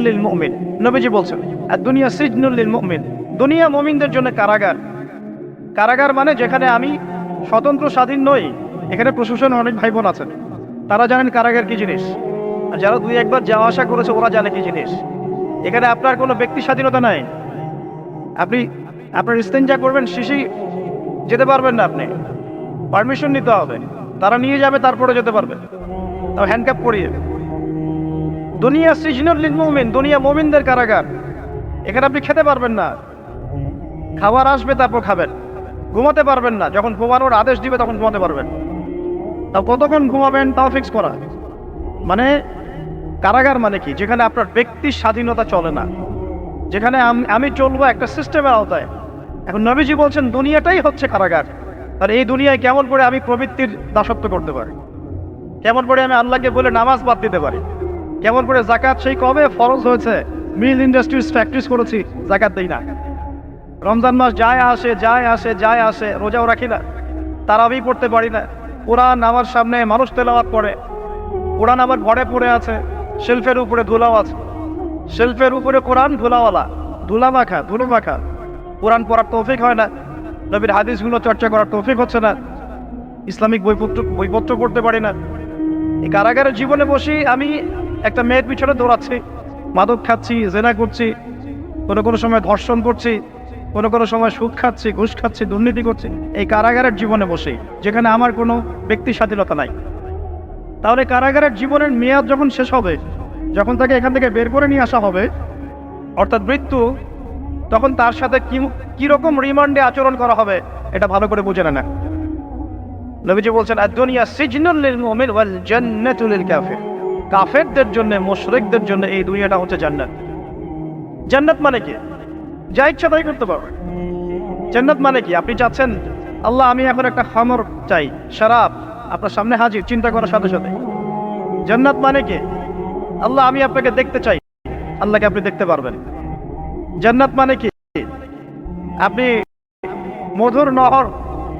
লিল মুমিন, নবীজি বলছেন আর দুনিয়া সিজনুল লিল মুমিন, দুনিয়া মুমিনদের জন্য কারাগার। কারাগার মানে যেখানে আমি স্বতন্ত্র স্বাধীন নই। এখানে প্রশাসন অনেক ভাই বোন আছেন, তারা জানেন কারাগার কি জিনিস, আর যারা দুই একবার যাওয়া আসা করেছে ওরা জানে কি জিনিস। এখানে আপনার কোনো ব্যক্তি স্বাধীনতা নাই। আপনি আপনার ইস্তেঞ্জা করবেন, শিশি যেতে পারবেন না, আপনি পারমিশন নিতে হবে, তারা নিয়ে যাবে তারপরে যেতে পারবেন, তাও হ্যান্ডকাপ পরিয়ে। দুনিয়া সিজনুল লিল মুমিন, দুনিয়া মুমিনদের কারাগার। এখানে আপনি খেতে পারবেন না, খাবার আসবে তারপর খাবেন। ঘুমাতে পারবেন না, যখন ঘুমানোর আদেশ দিবে তখন ঘুমাতে পারবেন। তাও কতক্ষণ ঘুমাবেন তাও ফিক্স করা। মানে কারাগার মানে কি? যেখানে আপনার ব্যক্তির স্বাধীনতা চলে না, যেখানে আমি চলবো একটা সিস্টেমের আওতায়। এখন নবীজি বলছেন দুনিয়াটাই হচ্ছে কারাগার। আর এই দুনিয়ায় কেমন করে আমি প্রবৃত্তির দাসত্ব করতে পারি, কেমন করে আমি আল্লাহকে বলে নামাজ বাদ দিতে পারি, কেমন করে জাকাত সেই কবে ফরজ হয়েছে, মিল ইন্ডাস্ট্রিজ ফ্যাক্টরিজ করেছি, জাকাত দেই না। রমজান মাস যায় আসে যায় আসে যায় আসে, রোজাও রাখি না, তারাবি পড়তে পারি না। কোরআন আমার সামনে মানুষ তেলাওয়াত করে, কোরআন আমার ঘরে পড়ে আছে, শেলফের উপরে ধুলাও আছে, শেলফের উপরে কোরআন ধুলাওয়ালা, ধুলো মাখা। কোরআন পড়ার তৌফিক হয় না, নবীর হাদিসগুলো চর্চা করার তৌফিক হচ্ছে না, ইসলামিক বইপত্র পড়তে পারি না। এই কারাগারের জীবনে বসি আমি একটা মেয়ের পিছনে দৌড়াচ্ছি, মাদক খাচ্ছি, জেনা করছি, কোনো সময় ধর্ষণ করছি, কোনো সময় সুদ খাচ্ছি, ঘুষ খাচ্ছি, দুর্নীতি করছি, এই কারাগারের জীবনে বসে, যেখানে আমার কোনো ব্যক্তি স্বাধীনতা নাই। তাহলে কারাগারের জীবনের মেয়াদ যখন শেষ হবে, যখন তাকে এখান থেকে বের করে নিয়ে আসা হবে, অর্থাৎ মৃত্যু, তখন তার সাথে কিরকম রিমান্ডে আচরণ করা হবে এটা ভালো করে বুঝে না। নবীজি বলছেন আদ-দুনিয়া সিজনুল লিল মুমিন ওয়াল জান্নাতু লিল কাফির, কাফেরদের জন্য, মুশরিকদের জন্য এই দুনিয়াটা হচ্ছে জান্নাত। জান্নাত মানে কি? যা ইচ্ছা তাই করতে পারবেন। জান্নাত মানে কি? আপনি চাচ্ছেন আল্লাহ আমি এখন একটা খামর চাই, শরাব আপনার সামনে হাজির, চিন্তা করার সাথে সাথে। জান্নাত মানে কি? আল্লাহ আমি আপনাকে দেখতে চাই, আল্লাহকে আপনি দেখতে পারবেন। জান্নাত মানে কি? আপনি মধুর নহর,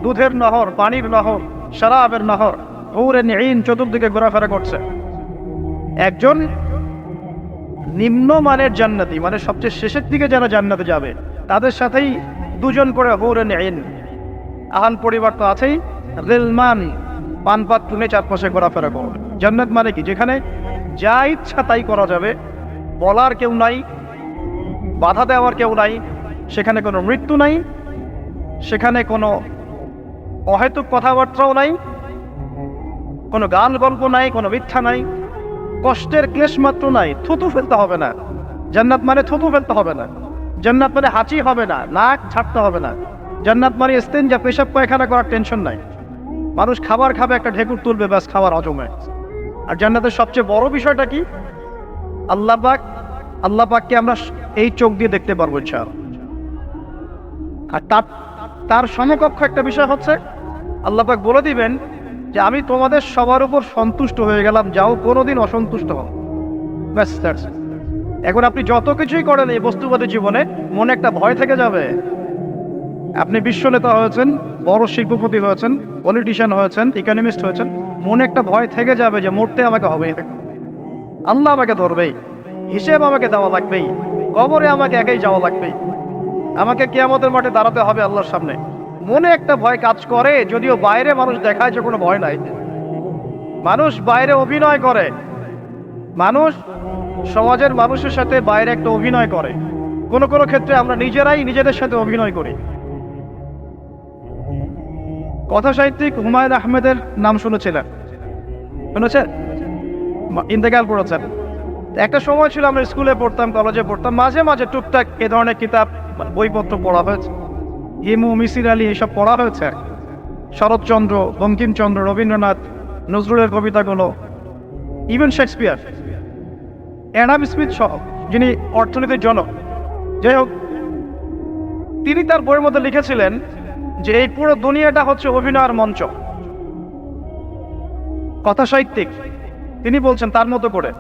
দুধের নহর, পানির নহর, শরাবের নহর, হুরে নিন চতুর্দিকে ঘোরাফেরা করছে। একজন নিম্নমানের জান্নাতি, মানে সবচেয়ে শেষের দিকে যারা জান্নাতে যাবে, তাদের সাথেই দুজন করে হুরে নিন, আহান পরিবার তো আছেই, রিলমান পানপাত টুনে চারপাশে ঘোরাফেরা করবে। জান্নাত মানে কি? যেখানে যা ইচ্ছা তাই করা যাবে, বলার কেউ নাই, বাধা দেওয়ার কেউ নাই, সেখানে কোনো মৃত্যু নাই, সেখানে কোনো অহেতুক কথাবার্তাও নাই, কোনো গান গল্প নাই, কোনো মিথ্যা নাই, কষ্টের ক্লেশ মাত্র নাই, থুতু ফেলতে হবে না। জান্নাত মানে থুতু ফেলতে হবে না, জান্নাত মানে হাঁচি হবে না, নাক ছাড়তে হবে না, জান্নাত মানে ইস্তেঞ্জা পেশাব পায়খানা করার টেনশন নাই। মানুষ খাবার খাবে, একটা ঢেকুর তুলবে, ব্যাস খাবার হজমে। আর জান্নাতের সবচেয়ে বড় বিষয়টা কি? আল্লাহ পাককে আমরা এই চোখ দিয়ে দেখতে পারবো ইনশাআল্লাহ। আর তার সমকক্ষ একটা বিষয় হচ্ছে আল্লাহ পাক বলে দিবেন যে আমি তোমাদের সবার উপর সন্তুষ্ট হয়ে গেলাম, যাও কোনোদিন অসন্তুষ্ট হও, ব্যাস। এখন আপনি যত কিছুই করেন এই বস্তুবাদী জীবনে, মনে একটা ভয় থেকে যাবে। আপনি বিশ্ব নেতা হয়েছেন, বড় শিল্পপতি হয়েছেন, পলিটিশিয়ান হয়েছেন, ইকোনমিস্ট হয়েছেন, মনে একটা ভয় থেকে যাবে যে মরতে আমাকে হবে, আল্লাহ আমাকে ধরবেই, হিসেব আমাকে দেওয়া লাগবেই, কবরে আমাকে একাই যাওয়া লাগবেই, আমাকে কিয়ামতের মাঠে দাঁড়াতে হবে আল্লাহর সামনে। মনে একটা ভয় কাজ করে, যদিও বাইরে মানুষ দেখায় যে কোনো ভয় নাই। মানুষ বাইরে অভিনয় করে, মানুষ সমাজের মানুষের সাথে বাইরে একটা অভিনয় করে, কোনো ক্ষেত্রে আমরা নিজেরাই নিজেদের সাথে অভিনয় করি। কথা সাহিত্যিক হুমায়ুন আহমেদের নাম শুনেছেন? ইন্তেকাল করেছেন। একটা সময় ছিল আমরা স্কুলে পড়তাম, কলেজে পড়তাম, মাঝে মাঝে টুকটাক এ ধরনের কিতাব, বইপত্র পড়া হয়েছে। হিমু, মিসির আলী এসব পড়া হয়েছে। শরৎচন্দ্র, বঙ্কিমচন্দ্র, রবীন্দ্রনাথ, নজরুলের কবিতাগুলো, ইভেন শেক্সপিয়ার, অ্যাডাম স্মিথ সহ, যিনি অর্থনীতির জনক। যাই হোক, তিনি তার বইয়ের মধ্যে লিখেছিলেন যে এই পুরো দুনিয়াটা হচ্ছে অভিনয়ের মঞ্চ। কথা সাহিত্যিক তিনি বলছেন তার মতো করে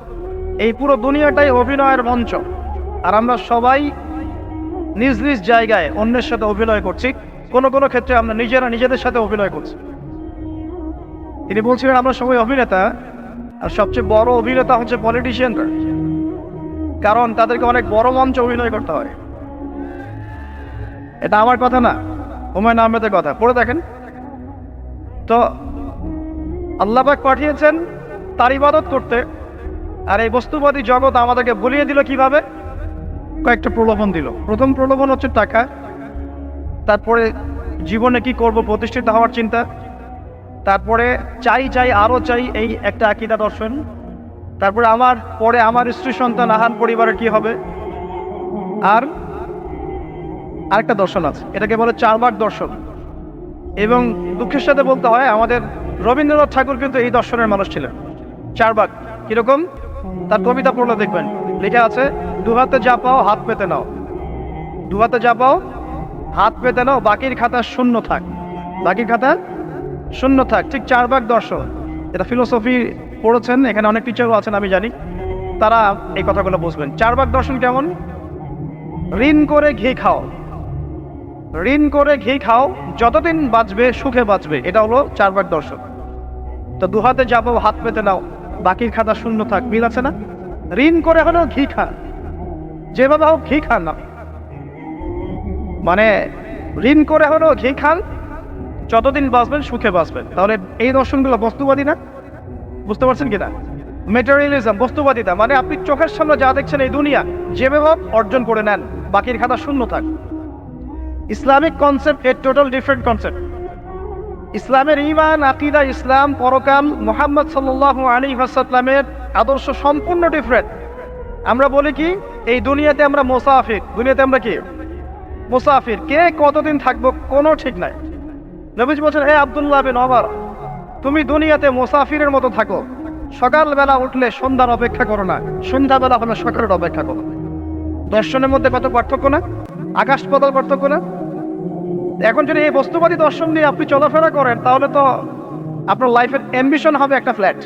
এই পুরো দুনিয়াটাই অভিনয়ের মঞ্চ, আর আমরা সবাই নিজ নিজ জায়গায় অন্যের সাথে অভিনয় করছি, কোনো ক্ষেত্রে আমরা নিজেরা নিজেদের সাথে অভিনয় করছি। তিনি বলছিলেন আমরা সবাই অভিনেতা, আর সবচেয়ে বড় অভিনেতা হচ্ছে পলিটিশিয়ানরা। কারণ তাদেরকে অনেক বড় মঞ্চে অভিনয় করতে হয়। এটা আমার কথা না, হুমায়ুন আহমেদের কথা, পড়ে দেখেন। তো আল্লাহ পাক পাঠিয়েছেন তার ইবাদত করতে, আর এই বস্তুবাদী জগৎ আমাদেরকে ভুলিয়ে দিল কিভাবে? কয়েকটা প্রলোভন দিল। প্রথম প্রলোভন হচ্ছে টাকা, তারপরে জীবনে কি করব প্রতিষ্ঠিত হওয়ার চিন্তা, তারপরে চাই চাই আরো চাই এই একটা আকীদা দর্শন, তারপরে আমার স্ত্রী সন্তান আহান পরিবারের কি হবে, আর আরেকটা দর্শন আছে, এটাকে বলে চারবাক দর্শন। এবং দুঃখের সাথে বলতে হয় আমাদের রবীন্দ্রনাথ ঠাকুর কিন্তু এই দর্শনের মানুষ ছিলেন। চারবাক কিরকম? তার কবিতা পড়লে দেখবেন লেখা আছে, দুহাতে যা পাও হাত পেতে নাও, দুহাতে যা পাও হাত পেতে নাও, বাকির খাতা শূন্য থাক, বাকির খাতা শূন্য থাক। ঠিক চারবাক দর্শন, এটা ফিলোসফি পড়েছেন, এখানে অনেক টিচারও আছেন আমি জানি, তারা এই কথাগুলো বুঝবেন। চারবাক দর্শন কেমন? ঋণ করে ঘি খাও, ঋণ করে ঘি খাও, যতদিন বাঁচবে সুখে বাঁচবে, এটা হলো চারবাক দর্শন। তো দুহাতে যাবো হাত পেতে নাও, বাকির খাতা শূন্য থাক, মিল আছে না? ঋণ করে হলেও ঘি খান, যেভাবে হোক ঘি খান না, মানে ঋণ করে হলেও ঘি খান, যতদিন বাঁচবেন সুখে বাঁচবেন। তাহলে এই দর্শনগুলো বস্তুবাদী না? বুঝতে পারছেন কিনা? মেটেরিয়ালিজম, বস্তুবাদিতা, মানে আপনি চোখের সামনে যা দেখছেন এই দুনিয়া, যেভাবে হোক অর্জন করে নেন, বাকির খাতা শূন্য থাক। ইসলামিক কনসেপ্ট এর টোটাল ডিফারেন্ট কনসেপ্ট। ইসলামের ঈমান, আকীদা, ইসলাম, পরকাল, মুহাম্মদ সাল্লাল্লাহু আলাইহি ওয়াসাল্লামের আদর্শ সম্পূর্ণ ডিফারেন্ট। আমরা বলি কি, এই দুনিয়াতে আমরা মুসাফির, দুনিয়াতে আমরা কি মুসাফির, কে কতদিন থাকবো কোনো ঠিক নাই। নবীজি বলছেন, হে আব্দুল্লাহ বিন ওমর, তুমি দুনিয়াতে মুসাফিরের মতো থাকো, সকালবেলা উঠলে সন্ধ্যার অপেক্ষা করো না, সন্ধ্যাবেলা হলে সকালের অপেক্ষা করো। দর্শনের মধ্যে কত পার্থক্য না, আকাশ পাতাল পার্থক্য না? এখন যদি এই বস্তুবাদী দর্শন নিয়ে আপনি চলাফেরা করেন, তাহলে তো আপনার লাইফের অ্যাম্বিশন হবে একটা ফ্ল্যাট,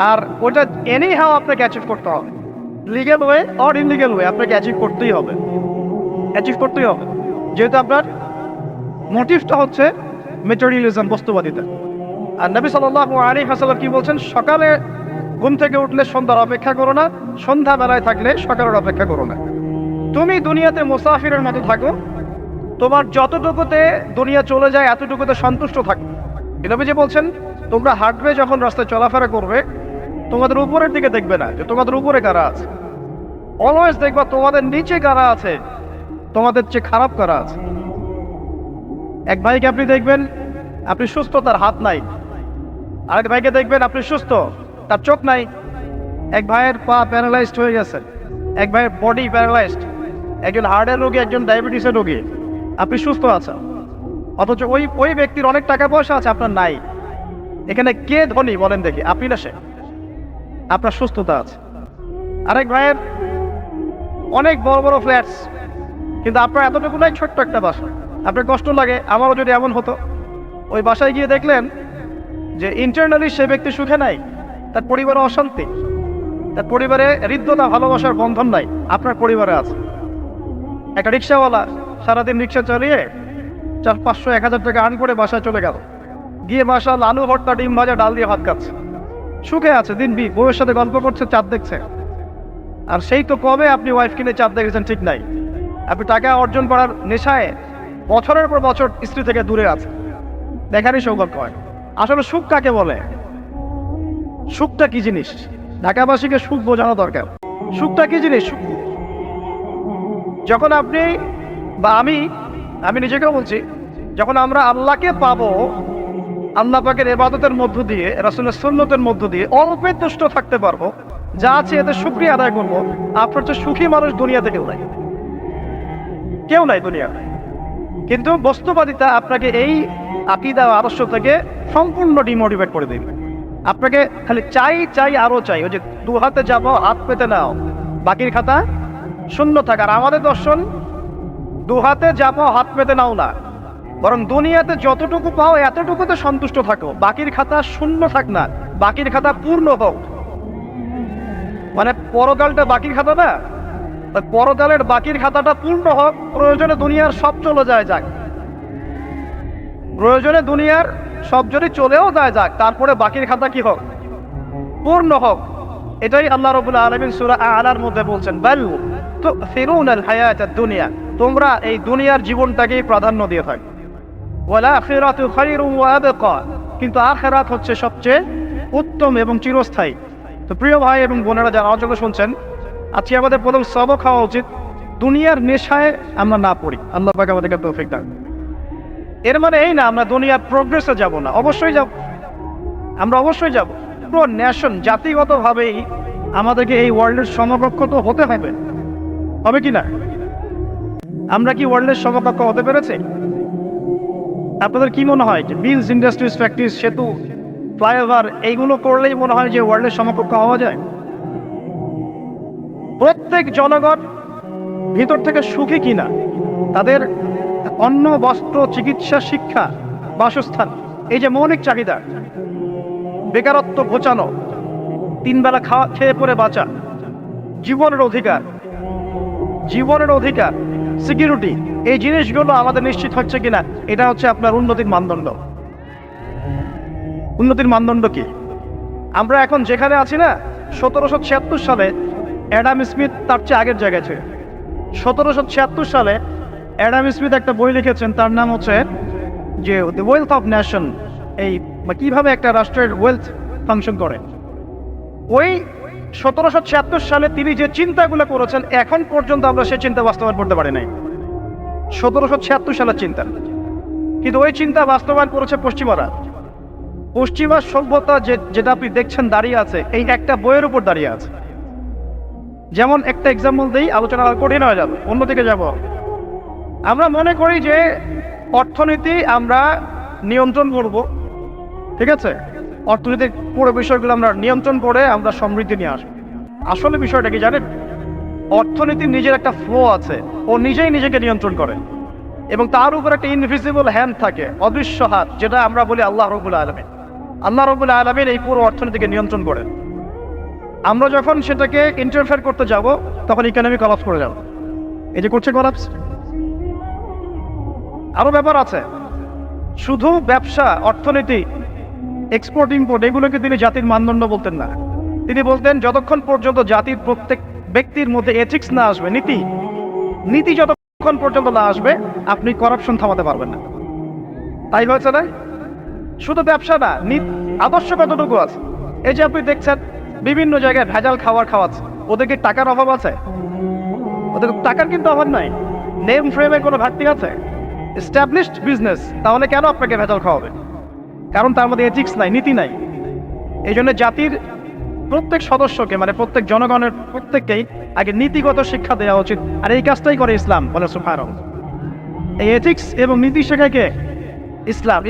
আর ওটা এনি হাও আপনাকে অ্যাচিভ করতে হবে, legal way or illegal way, আপনাকে অ্যাচিভ করতেই হবে, অ্যাচিভ করতেই হবে, যেহেতু আপনার মোটিভটা হচ্ছে মেটেরিয়ালিজম, বস্তুবাদিতা। আর নবী সাল্লাল্লাহু আলাইহি ওয়াসাল্লাম কি বলছেন? সকালে ঘুম থেকে উঠলে সন্ধ্যার অপেক্ষা করো না, সন্ধ্যাবেলায় থাকলে সকালের অপেক্ষা করো না। তুমি দুনিয়াতে মুসাফিরের মতো থাকো, তোমার যতটুকুতে দুনিয়া চলে যায় এতটুকুতে সন্তুষ্ট থাকো। নবীজি বলছেন, তোমরা হাঁটবে যখন রাস্তায় চলাফেরা করবে, তোমাদের উপরের দিকে দেখবে না যে তোমাদের উপরে কারা আছে, অলওয়েজ দেখবা তোমাদের নিচে কারা আছে, তোমাদের চেয়ে খারাপ কারা আছে। এক ভাইকে আপনি দেখবেন আপনি সুস্থ, তার হাত নাই। আরেক ভাইকে দেখবেন আপনি সুস্থ, তার চোখ নাই। এক ভাইয়ের পা প্যারালাইজড হয়ে গেছে, এক ভাইয়ের বডি প্যারালাইজড, একজন হার্টের রোগী, একজন ডায়াবেটিসের রোগী, আপনি সুস্থ আছেন, অথচ ওই ব্যক্তির অনেক টাকা পয়সা আছে, আপনার নাই। এখানে কে ধনী বলেন দেখি, আপনি না সে? আপনার সুস্থতা আছে। আরেক ভাইয়ের অনেক বড় বড় ফ্ল্যাটস, কিন্তু আপনার এতটুকু নাই, ছোট্ট একটা বাসা। আপনার কষ্ট লাগে, আমারও যদি এমন হতো। ওই বাসায় গিয়ে দেখলেন যে ইন্টারনালি সে ব্যক্তি সুখে নাই, তার পরিবারে অশান্তি, তার পরিবারে হৃদ্যতা ভালোবাসার বন্ধন নাই, আপনার পরিবারে আছে। একটা রিক্সাওয়ালা সারাদিন রিক্সা চালিয়ে 400-500-1000 টাকা আর্ন করে বাসায় চলে গেল, গিয়ে মাশাআল্লাহ আলু ভর্তা, ডিম ভাজা, ডাল দিয়ে ভাত খাচ্ছে, সুখে আছে, দিনবি বউয়ের সাথে গল্প করছে, চাঁদ দেখছে। আর সেই তো কবে আপনি ওয়াইফ কিনে চাঁদ দেখেছেন ঠিক নাই, আপনি টাকা অর্জন করার নেশায় বছরের পর বছর স্ত্রী থেকে দূরে আছে, দেখারই সৌভাগ্য হয়। আসলে সুখ কাকে বলে? সুখটা কি জিনিস? ঢাকাবাসীকে সুখ বোঝানো দরকার। সুখটা কি জিনিস? যখন আপনি বা আমি নিজেকেও বলছি, যখন আমরা আল্লাহকে পাবো, আল্লাহ পাকের ইবাদতের মধ্য দিয়ে, রাসূলের সুন্নতের মধ্য দিয়ে অল্পে তুষ্ট থাকতে পারবো, যা আছে এতে শুকরিয়া আদায় করবো, আপনার চেয়ে সুখী মানুষ দুনিয়াতে কেউ নাই, কেউ নাই দুনিয়া। কিন্তু বস্তুবাদিতা আপনাকে এই আকীদা আদর্শ থেকে সম্পূর্ণ ডিমোটিভেট করে দেবে। আপনাকে খালি চাই চাই আরো চাই, ওই যে দু হাতে যাবো হাত পেতে নাও, বাকির খাতা শূন্য থাক। আর আমাদের দর্শন, দু হাতে যাবো হাত পেতে নাও না, বরং দুনিয়াতে যতটুকু পাও এতটুকুতে সন্তুষ্ট থাকো, বাকির খাতা শূন্য থাক না, বাকির খাতা পূর্ণ হোক। মানে পরকালটা বাকির খাতা না, পরকালের বাকির খাতাটা পূর্ণ হোক। প্রয়োজনে দুনিয়ার সব চলে যায় যাক, প্রয়োজনে দুনিয়ার সব যদি চলেও যায় যাক, তারপরে বাকির খাতা কি হোক? পূর্ণ হোক। এটাই আল্লাহ রাব্বুল আলামিন সূরা আ'লার মধ্যে বলছেন, বাল তু'থিরুনাল হায়াতাদ দুনিয়া, তোমরা এই দুনিয়ার জীবনটাকেই প্রাধান্য দিয়ে থাকো, ওয়াল আখিরাতু খায়রুন ওয়া আবকা, কিন্তু আখিরাত হচ্ছে সবচেয়ে উত্তম এবং চিরস্থায়ী। তো প্রিয় ভাই এবং বোনেরা যারা আমার জন্য শুনছেন, আজকে আমাদের প্রথম সবক হওয়া উচিত দুনিয়ার নেশায় আমরা না পড়ি। আল্লাহ পাক আমাদেরকে তৌফিক দান। এর মানে এই না আমরা দুনিয়ার প্রোগ্রেসে যাব না, অবশ্যই যাব, আমরা অবশ্যই যাব। পুরো ন্যাশন জাতিগতভাবেই আমাদেরকে এই ওয়ার্ল্ডের সমকক্ষ তো হতে হবে, হবে কি না? আমরা কি ওয়ার্ল্ডের সমকক্ষ হতে পেরেছি? আপনাদের কি মনে হয় যে মিলস, ইন্ডাস্ট্রিজ, ফ্যাক্টরিজ, সেতু, ফ্লাইওভার এইগুলো করলেই মনে হয় যে ওয়ার্ল্ডের সমকক্ষ হওয়া যায়? প্রত্যেক জনগণ ভিতর থেকে সুখী কিনা, তাদের অন্ন, বস্ত্র, চিকিৎসা, শিক্ষা, বাসস্থান, এই যে মৌলিক চাহিদা, বেকারত্ব ঘোচানো, তিন বেলা খাওয়া খেয়ে পরে বাঁচা, জীবনের অধিকার, সিকিউরিটি, এই জিনিসগুলো আমাদের নিশ্চিত হচ্ছে কিনা, এটা হচ্ছে আপনার উন্নতির মানদণ্ড। উন্নতির মানদণ্ড কি? আমরা এখন যেখানে আছি না, 1776 সালে অ্যাডাম স্মিথ তার চেয়ে আগের জায়গায় ছিল। 1776 সালে অ্যাডাম স্মিথ একটা বই লিখেছেন, তার নাম হচ্ছে যে দ্য ওয়েলথ অফ নেশন, এই কিভাবে একটা রাষ্ট্রের ওয়েলথ ফাংশন করে। ওই 1776 সালে তিনি যে চিন্তাগুলো করেছেন, এখন পর্যন্ত আমরা সেই চিন্তা বাস্তবায়ন করতে পারি নাই। 1776 সালের চিন্তা, কিন্তু ওই চিন্তা বাস্তবায়ন করেছে পশ্চিমারা। পশ্চিমা সভ্যতা যেটা আপনি দেখছেন দাঁড়িয়ে আছে, এই একটা বইয়ের উপর দাঁড়িয়ে আছে। যেমন একটা এক্সাম্পল দিই, আলোচনা কঠিন হয়ে যাবে, অন্যদিকে যাব। আমরা মনে করি যে অর্থনীতি আমরা নিয়ন্ত্রণ করব, ঠিক আছে, অর্থনৈতিক পুরো বিষয়গুলো আমরা নিয়ন্ত্রণ করে আমরা সমৃদ্ধি নিয়ে আসবো। আসলে বিষয়টা কি জানেন? অর্থনীতির নিজের একটা ফ্লো আছে, ও নিজেই নিজেকে নিয়ন্ত্রণ করে, এবং তার উপর একটা ইনভিজিবল হ্যান্ড থাকে, অদৃশ্য হাত, যেটা আমরা বলি আল্লাহ রাব্বুল আলামিন। আল্লাহ রাব্বুল আলামিন এই পুরো অর্থনীতিকে নিয়ন্ত্রণ করেন। আমরা যখন সেটাকে ইন্টারফেয়ার করতে যাব, তখন ইকোনমি কলাপস করে যাব। এই যে করছে কলাপস। আরো ব্যাপার আছে, শুধু ব্যবসা, অর্থনীতি, এক্সপোর্ট ইম্পোর্ট, এগুলোকে তিনি জাতির মানদণ্ড বলতেন না। তিনি বলতেন যতক্ষণ পর্যন্ত জাতির প্রত্যেক ব্যক্তির মধ্যে এথিক্স না আসবে, নীতি যতক্ষণ পর্যন্ত না আসবে, আপনি করাপশন থামাতে পারবেন না। তাই হয়েছে না? শুধু ব্যবসা না, আদর্শ কতটুকু আছে? এই যে আপনি দেখছেন বিভিন্ন জায়গায় ভেজাল খাবার খাওয়াচ্ছে, ওদেরকে টাকার অভাব আছে? ওদের টাকার কিন্তু অভাব নাই। নেম ফ্রেমে কোনো ঘাটতি আছে? এস্টাবলিশড বিজনেস, তাহলে কেন আপনাকে ভেজাল খাওয়াবে? কারণ তার মধ্যে এথিক্স নাই, নীতি নাই। এই জন্য জাতির প্রত্যেক সদস্যকে, মানে প্রত্যেক জনগণের প্রত্যেককেই আগে নীতিগত শিক্ষা দেওয়া উচিত। আর এই কাজটাই করে ইসলাম, বলে সুবহানাল্লাহ। এই এথিক্স এবং নীতি শেখায় কে? ইসলাম।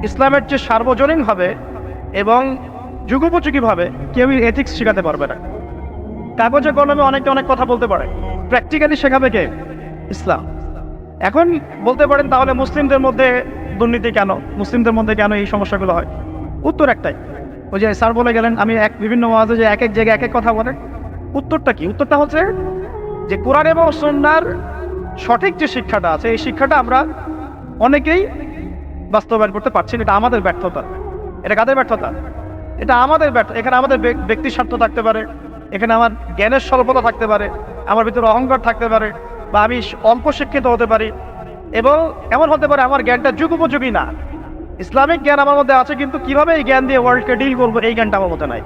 ইসলামের চেয়ে সার্বজনীনভাবে এবং যুগোপযোগীভাবে কেউই এথিক্স শেখাতে পারবে না। কাগজে কলমে অনেকে অনেক কথা বলতে পারে, প্র্যাকটিক্যালি শেখাবে কে? ইসলাম। এখন বলতে পারেন তাহলে মুসলিমদের মধ্যে দুর্নীতি কেন, মুসলিমদের মধ্যে কেন এই সমস্যাগুলো হয়? উত্তর একটাই, ওই যে স্যার বলে গেলেন, আমি বিভিন্ন ওয়াজে যে এক এক জায়গায় এক এক কথা বলেন। উত্তরটা কি? উত্তরটা হচ্ছে যে কোরআন এবং সুন্নাহর সঠিক যে শিক্ষাটা আছে, এই শিক্ষাটা আমরা অনেকেই বাস্তবায়ন করতে পারছি না। এটা আমাদের ব্যর্থতা। এটা কাদের ব্যর্থতা? এটা আমাদের ব্যর্থতা। এখানে আমাদের ব্যক্তি স্বার্থ থাকতে পারে, এখানে আমার জ্ঞানের স্বল্পতা থাকতে পারে, আমার ভিতরে অহংকার থাকতে পারে, বা আমি অল্প শিক্ষিত হতে পারি, এবং এমন হতে পারে আমার জ্ঞানটা যুগোপযোগী না। ইসলামিক জ্ঞান আমার মধ্যে আছে, কিন্তু কিভাবে এই জ্ঞান দিয়ে ওয়ার্ল্ডকে ডিল করবো, এই জ্ঞানটা আমার মধ্যে নাই।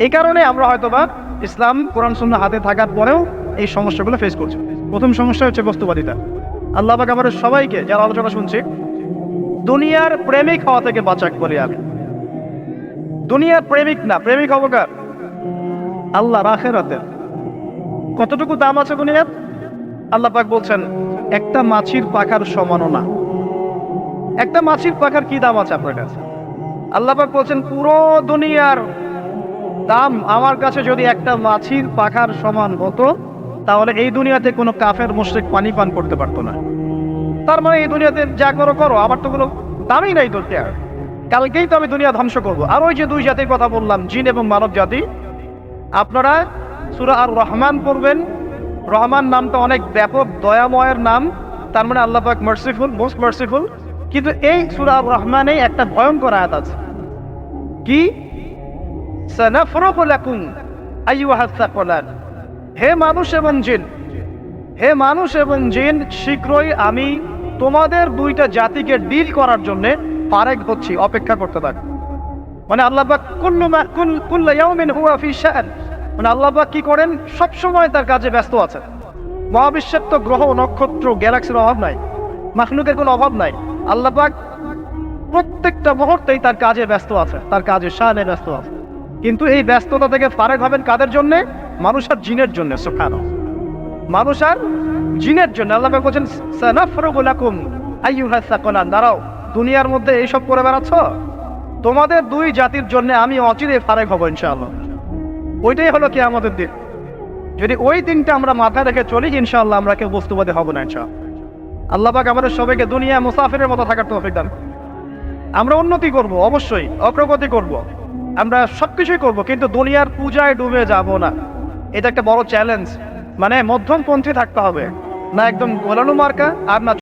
এই কারণে আমরা হয়তোবা ইসলাম, কোরআন সুন্নাহ হাতে থাকার পরেও এই সমস্যাগুলো ফেস করছি। প্রথম সমস্যা হচ্ছে বস্তুবাদিতা। আল্লাহ পাক আমাদের সবাইকে, যারা আলোচনা শুনছি, দুনিয়ার প্রেমিক হওয়া থেকে বাঁচাক বলি আমি। দুনিয়ার প্রেমিক না, প্রেমিক হবো কার? আল্লাহর, আখিরাতের। কতটুকু দাম আছে দুনিয়ার? আল্লাহ পাক বলছেন একটা মাছির পাখার সমানও না। একটা মাছির পাখার কি দাম আছে আপনার কাছে? আল্লাহ পাক বলছেন পুরো দুনিয়ার দাম আমার কাছে যদি একটা মাছির পাখার সমান হতো, তাহলে এই দুনিয়াতে কোনো কাফের মুশরিক পানি পান করতে পারতো না। তার মানে এই দুনিয়াতে যা করো করো, আমার তো কোনো দামই নাই দুনিয়ার। কালকেই তো আমি দুনিয়া ধ্বংস করবো। আর ওই যে দুই জাতির কথা বললাম, জিন এবং মানব জাতি, আপনারা সূরা আর রহমান পড়বেন। রহমান নামটা অনেক ব্যাপক, দয়াময়ের নাম, তার মানে আল্লাহ পাক মার্সিফুল, মোস্ট মার্সিফুল। কিন্তু এই সূরা আর রহমানে একটা ভয়ঙ্কর আয়াত আছে। কি? সানাফরুগু লাকুম আইয়ুহাস সাকলান। হে মানুষ এবং জিন, হে মানুষ এবং জিন, শীঘ্রই আমি তোমাদের দুইটা জাতিকে ডিল করার জন্য ফারেক হচ্ছি, অপেক্ষা করতে থাক। মানে আল্লাহ পাক কুল্লু ইয়াউমিন হুয়া ফি শাআন, মানে আল্লাহ পাক কি করেন, সব সময় তার কাজে ব্যস্ত আছেন। মহাবিশ্বের তো গ্রহ নক্ষত্র গ্যালাক্সির অভাব নাই, মাখলুকের কোনো অভাব নাই। আল্লাহ পাক প্রত্যেকটা মুহূর্তেই তার কাজে ব্যস্ত আছে, তার কাজে শানে ব্যস্ত আছে। কিন্তু এই ব্যস্ততা থেকে ফারেক হবেন কাদের জন্য? মানুষ আর জিনের জন্য। সুবহানাল্লাহ, মানুষ আর জিনের জন্য। আল্লাহ পাক বলেন সানাফরুগু লাকুম আইয়ুহাস সাকলান। দাঁড়াও, দুনিয়ার মধ্যে এইসব করে বেড়াচ্ছ, তোমাদের দুই জাতির জন্য আমি অচিরে ফারেক হব ইনশাআল্লাহ। ওইটাই হলো কিয়ামতের দিন। যদি ওই দিনটা আমরা মাথায় রেখে চলি, ইনশাআল্লাহ আমরা কেউ বস্তুবাদী হব না ইনশাআল্লাহ। আল্লাহ পাক আমাদের সবাইকে দুনিয়া মুসাফিরের মতো থাকার তৌফিক দান। আমরা উন্নতি করব, অবশ্যই অগ্রগতি করব, আমরা সবকিছুই করব, কিন্তু দুনিয়ার পূজায় ডুবে যাব না। এটা একটা বড় চ্যালেঞ্জ। মানে মধ্যমপন্থী থাকতে হবে, না একদম গোলানো মার্কা আর না